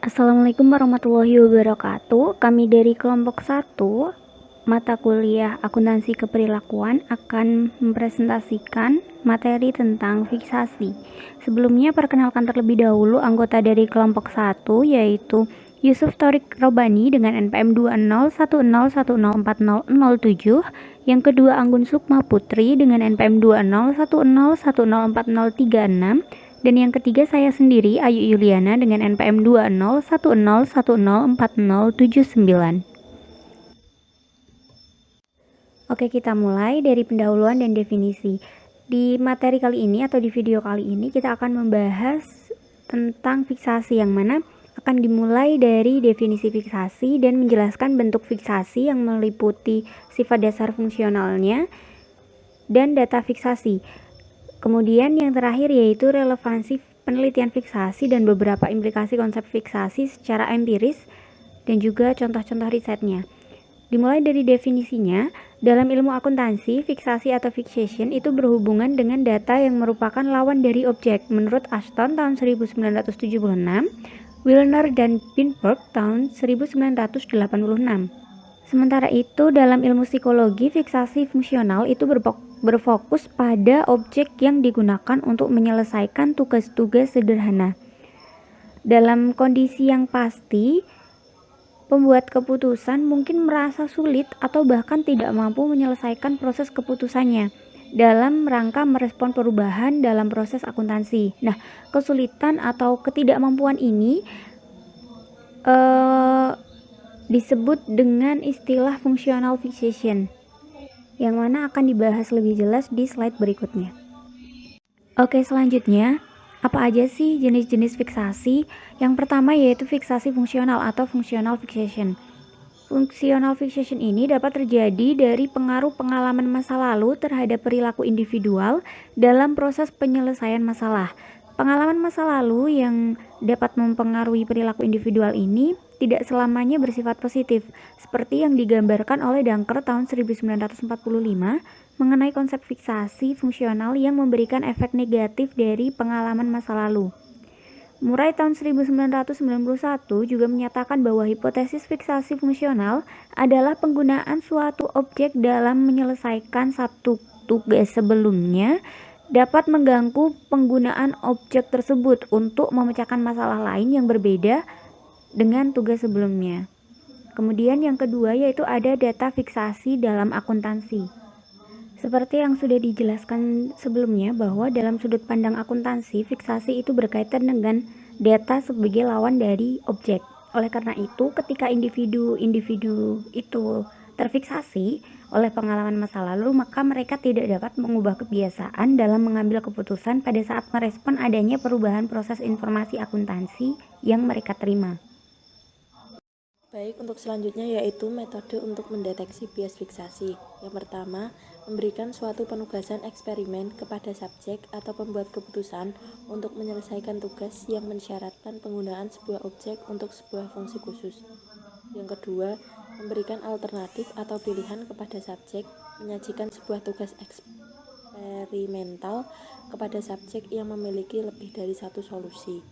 Assalamualaikum warahmatullahi wabarakatuh. Kami dari kelompok 1 mata kuliah akuntansi keperilakuan akan mempresentasikan materi tentang fiksasi. Sebelumnya perkenalkan terlebih dahulu anggota dari kelompok 1 yaitu Yusuf Torik Robani dengan NPM 2010104007, yang kedua Anggun Sukma Putri dengan NPM 2010104036, dan yang ketiga saya sendiri, Ayu Yuliana dengan NPM 2010104079. Oke, kita mulai dari pendahuluan dan definisi. Di materi kali ini atau di video kali ini kita akan membahas tentang fiksasi, yang mana akan dimulai dari definisi fiksasi dan menjelaskan bentuk fiksasi yang meliputi sifat dasar fungsionalnya dan data fiksasi. Kemudian yang terakhir yaitu relevansi penelitian fiksasi dan beberapa implikasi konsep fiksasi secara empiris dan juga contoh-contoh risetnya. Dimulai dari definisinya, dalam ilmu akuntansi, fiksasi atau fixation itu berhubungan dengan data yang merupakan lawan dari objek menurut Ashton tahun 1976, Wilner dan Binberg tahun 1986. Sementara itu, dalam ilmu psikologi, fiksasi fungsional itu berfokus pada objek yang digunakan untuk menyelesaikan tugas-tugas sederhana. Dalam kondisi yang pasti, pembuat keputusan mungkin merasa sulit atau bahkan tidak mampu menyelesaikan proses keputusannya dalam rangka merespon perubahan dalam proses akuntansi. Nah, kesulitan atau ketidakmampuan ini disebut dengan istilah functional fixation, yang mana akan dibahas lebih jelas di slide berikutnya. Oke, selanjutnya, apa aja sih jenis-jenis fiksasi? Yang pertama yaitu fiksasi fungsional atau functional fixation. Functional fixation ini dapat terjadi dari pengaruh pengalaman masa lalu terhadap perilaku individual dalam proses penyelesaian masalah. Pengalaman masa lalu yang dapat mempengaruhi perilaku individual ini tidak selamanya bersifat positif, seperti yang digambarkan oleh Dunker tahun 1945 mengenai konsep fiksasi fungsional yang memberikan efek negatif dari pengalaman masa lalu. Murray tahun 1991 juga menyatakan bahwa hipotesis fiksasi fungsional adalah penggunaan suatu objek dalam menyelesaikan satu tugas sebelumnya dapat mengganggu penggunaan objek tersebut untuk memecahkan masalah lain yang berbeda dengan tugas sebelumnya. Kemudian yang kedua yaitu ada data fiksasi dalam akuntansi. Seperti yang sudah dijelaskan sebelumnya bahwa dalam sudut pandang akuntansi, fiksasi itu berkaitan dengan data sebagai lawan dari objek. Oleh karena itu, ketika individu-individu itu terfiksasi oleh pengalaman masa lalu, maka mereka tidak dapat mengubah kebiasaan dalam mengambil keputusan pada saat merespon adanya perubahan proses informasi akuntansi yang mereka terima. Baik, untuk selanjutnya yaitu metode untuk mendeteksi bias fiksasi. Yang pertama, memberikan suatu penugasan eksperimen kepada subjek atau pembuat keputusan untuk menyelesaikan tugas yang mensyaratkan penggunaan sebuah objek untuk sebuah fungsi khusus. Yang kedua, memberikan alternatif atau pilihan kepada subjek, menyajikan sebuah tugas eksperimental kepada subjek yang memiliki lebih dari satu solusi.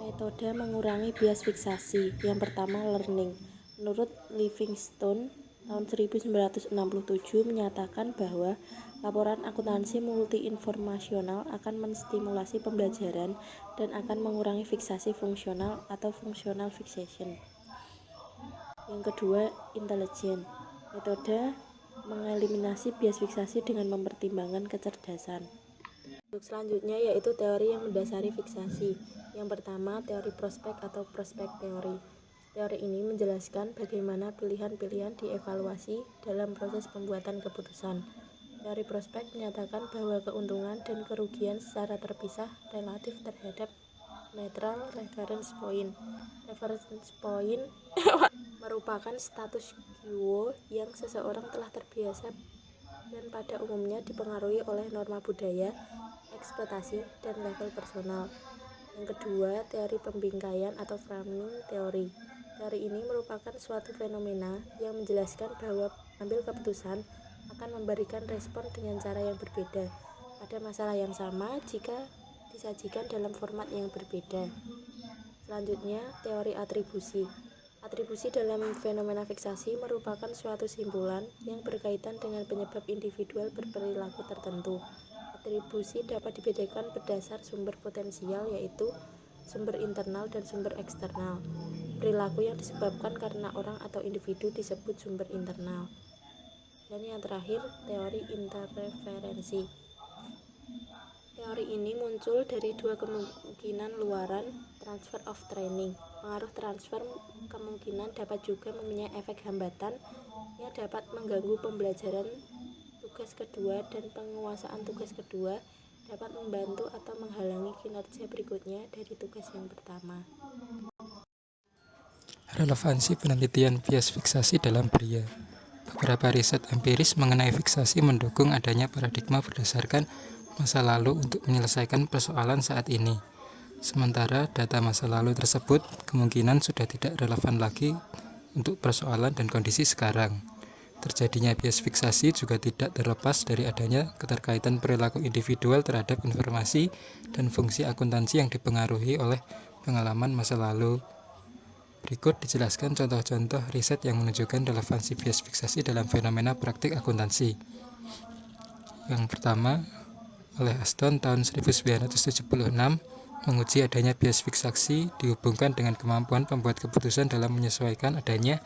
Metode mengurangi bias fiksasi. Yang pertama, learning. Menurut Livingstone tahun 1967 menyatakan bahwa laporan akuntansi multi-informasional akan menstimulasi pembelajaran dan akan mengurangi fiksasi fungsional atau functional fixation. Yang kedua, intelijen. Metode mengeliminasi bias fiksasi dengan mempertimbangkan kecerdasan. Untuk selanjutnya yaitu teori yang mendasari fiksasi. Yang pertama, teori prospek atau prospek teori. Teori ini menjelaskan bagaimana pilihan-pilihan dievaluasi dalam proses pembuatan keputusan. Teori prospek menyatakan bahwa keuntungan dan kerugian secara terpisah relatif terhadap netral reference point. Reference point merupakan status quo yang seseorang telah terbiasa dan pada umumnya dipengaruhi oleh norma budaya, ekspektasi, dan level personal. Yang kedua, teori pembingkaian atau framing teori. Teori ini merupakan suatu fenomena yang menjelaskan bahwa pengambil keputusan akan akan memberikan respon dengan cara yang berbeda pada masalah yang sama jika disajikan dalam format yang berbeda. Selanjutnya, teori atribusi. Atribusi dalam fenomena fiksasi merupakan suatu simpulan yang berkaitan dengan penyebab individual berperilaku tertentu. Atribusi dapat dibedakan berdasar sumber potensial, yaitu sumber internal dan sumber eksternal. Perilaku yang disebabkan karena orang atau individu disebut sumber internal. Dan yang terakhir, teori interreferensi. Teori ini muncul dari dua kemungkinan luaran transfer of training. Pengaruh transfer kemungkinan dapat juga mempunyai efek hambatan yang dapat mengganggu pembelajaran tugas kedua, dan penguasaan tugas kedua dapat membantu atau menghalangi kinerja berikutnya dari tugas yang pertama. Relevansi penelitian bias fiksasi dalam pria. Beberapa riset empiris mengenai fiksasi mendukung adanya paradigma berdasarkan masa lalu untuk menyelesaikan persoalan saat ini. Sementara data masa lalu tersebut kemungkinan sudah tidak relevan lagi untuk persoalan dan kondisi sekarang. Terjadinya bias fiksasi juga tidak terlepas dari adanya keterkaitan perilaku individual terhadap informasi dan fungsi akuntansi yang dipengaruhi oleh pengalaman masa lalu. Berikut dijelaskan contoh-contoh riset yang menunjukkan relevansi bias fiksasi dalam fenomena praktik akuntansi. Yang pertama, oleh Aston tahun 1976 menguji adanya bias fiksasi dihubungkan dengan kemampuan pembuat keputusan dalam menyesuaikan adanya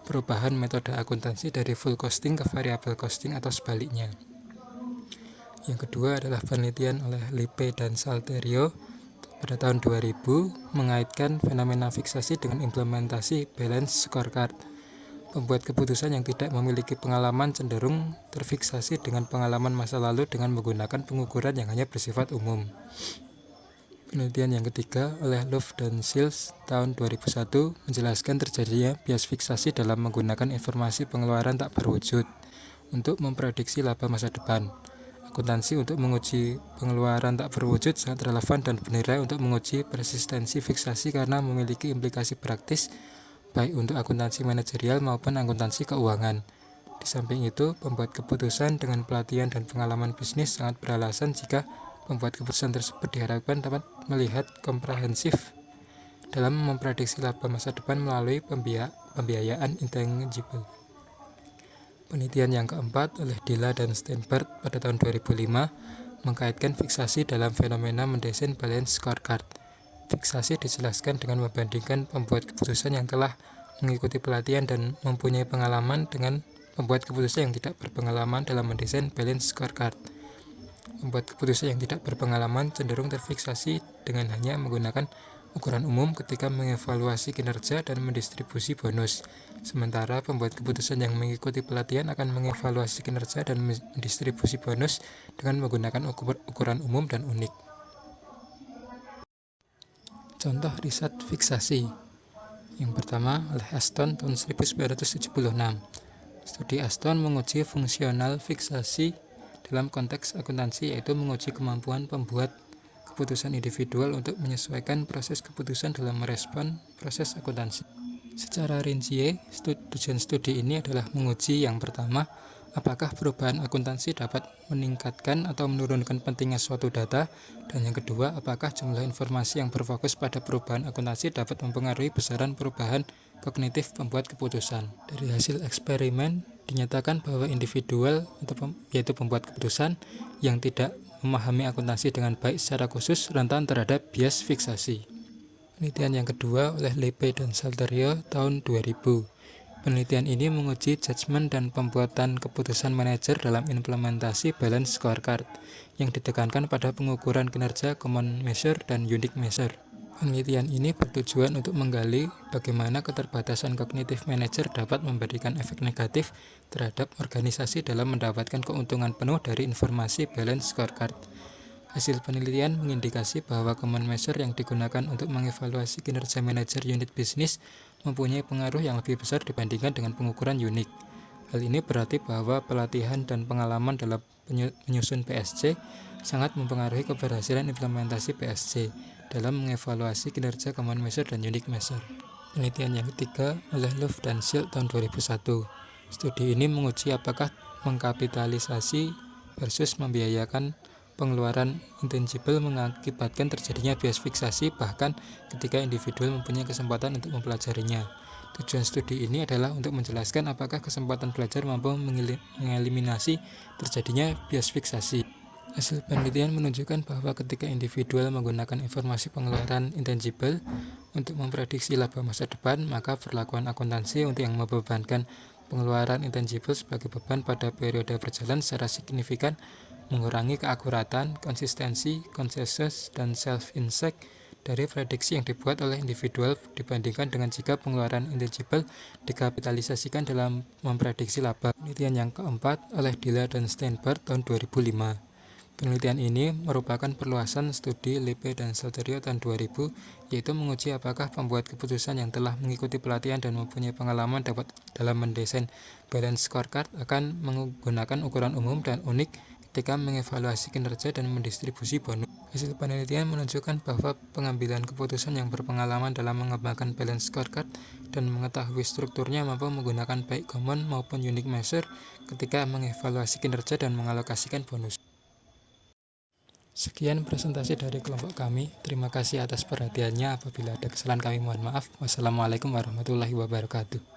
perubahan metode akuntansi dari full costing ke variable costing atau sebaliknya. Yang kedua adalah penelitian oleh Lippe dan Salterio pada tahun 2000 mengaitkan fenomena fiksasi dengan implementasi balance scorecard. Pembuat keputusan yang tidak memiliki pengalaman cenderung terfiksasi dengan pengalaman masa lalu dengan menggunakan pengukuran yang hanya bersifat umum. Penelitian yang ketiga oleh Love dan Shields tahun 2001 menjelaskan terjadinya bias fiksasi dalam menggunakan informasi pengeluaran tak berwujud untuk memprediksi laba masa depan. Akuntansi untuk menguji pengeluaran tak berwujud sangat relevan dan bernilai untuk menguji persistensi fiksasi karena memiliki implikasi praktis baik untuk akuntansi manajerial maupun akuntansi keuangan. Di samping itu, pembuat keputusan dengan pelatihan dan pengalaman bisnis sangat beralasan jika pembuat keputusan tersebut diharapkan dapat melihat komprehensif dalam memprediksi laba masa depan melalui pembiayaan intangible. Penelitian yang keempat oleh Dilla dan Steinberg pada tahun 2005 mengkaitkan fiksasi dalam fenomena mendesain balance scorecard. Fiksasi dijelaskan dengan membandingkan pembuat keputusan yang telah mengikuti pelatihan dan mempunyai pengalaman dengan pembuat keputusan yang tidak berpengalaman dalam mendesain balance scorecard. Pembuat keputusan yang tidak berpengalaman cenderung terfiksasi dengan hanya menggunakan ukuran umum ketika mengevaluasi kinerja dan mendistribusi bonus. Sementara pembuat keputusan yang mengikuti pelatihan akan mengevaluasi kinerja dan mendistribusi bonus dengan menggunakan ukuran umum dan unik. Contoh riset fiksasi. Yang pertama oleh Aston tahun 1976. Studi Aston menguji fungsional fiksasi dalam konteks akuntansi, yaitu menguji kemampuan pembuat keputusan individual untuk menyesuaikan proses keputusan dalam merespon proses akuntansi. Secara rinci, tujuan studi ini adalah menguji yang pertama, apakah perubahan akuntansi dapat meningkatkan atau menurunkan pentingnya suatu data, dan yang kedua, apakah jumlah informasi yang berfokus pada perubahan akuntansi dapat mempengaruhi besaran perubahan kognitif pembuat keputusan. Dari hasil eksperimen, dinyatakan bahwa individual, yaitu pembuat keputusan, yang tidak memahami akuntansi dengan baik secara khusus rentan terhadap bias fiksasi. Penelitian yang kedua oleh Lippe dan Salterio tahun 2000. Penelitian ini menguji judgement dan pembuatan keputusan manajer dalam implementasi balance scorecard yang ditekankan pada pengukuran kinerja common measure dan unique measure. Penelitian ini bertujuan untuk menggali bagaimana keterbatasan kognitif manajer dapat memberikan efek negatif terhadap organisasi dalam mendapatkan keuntungan penuh dari informasi balance scorecard. Hasil penelitian mengindikasi bahwa common measure yang digunakan untuk mengevaluasi kinerja manajer unit bisnis mempunyai pengaruh yang lebih besar dibandingkan dengan pengukuran unik. Hal ini berarti bahwa pelatihan dan pengalaman dalam menyusun PSG sangat mempengaruhi keberhasilan implementasi PSG dalam mengevaluasi kinerja common measure dan unique measure. Penelitian yang ketiga oleh Love dan Shields tahun 2001 Studi ini menguji apakah mengkapitalisasi versus membiayakan pengeluaran intangible mengakibatkan terjadinya bias fiksasi bahkan ketika individual mempunyai kesempatan untuk mempelajarinya. Tujuan studi ini adalah untuk menjelaskan apakah kesempatan belajar mampu mengeliminasi terjadinya bias fiksasi. Hasil penelitian menunjukkan bahwa ketika individual menggunakan informasi pengeluaran intangible untuk memprediksi laba masa depan, maka perlakuan akuntansi untuk yang membebankan pengeluaran intangible sebagai beban pada periode berjalan secara signifikan mengurangi keakuratan, konsistensi, konsensus, dan self-insight dari prediksi yang dibuat oleh individual dibandingkan dengan jika pengeluaran intangible dikapitalisasikan dalam memprediksi laba. Penelitian yang keempat oleh Dilla dan Steinberg tahun 2005. Penelitian ini merupakan perluasan studi Lepe dan Salterio tahun 2000, yaitu menguji apakah pembuat keputusan yang telah mengikuti pelatihan dan mempunyai pengalaman dapat dalam mendesain balance scorecard akan menggunakan ukuran umum dan unik ketika mengevaluasi kinerja dan mendistribusi bonus. Hasil penelitian menunjukkan bahwa pengambilan keputusan yang berpengalaman dalam mengembangkan balance scorecard dan mengetahui strukturnya mampu menggunakan baik common maupun unique measure ketika mengevaluasi kinerja dan mengalokasikan bonus. Sekian presentasi dari kelompok kami. Terima kasih atas perhatiannya. Apabila ada kesalahan kami mohon maaf. Wassalamualaikum warahmatullahi wabarakatuh.